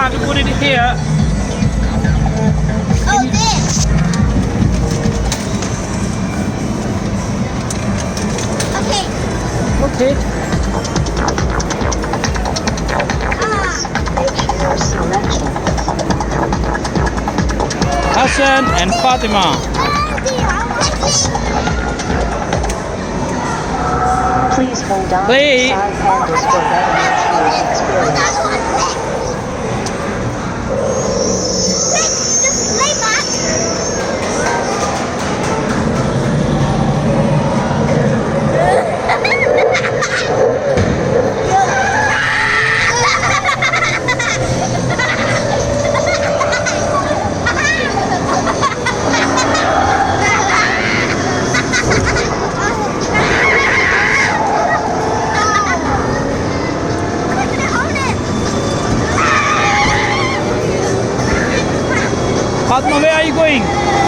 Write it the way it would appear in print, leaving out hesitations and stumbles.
have to put it here. Oh, this. Okay. Okay. Make your selection. Hassan and Fatima. Please hold on Play. to side handles for better viewing experience. Just lay back. Fatima, where are you going?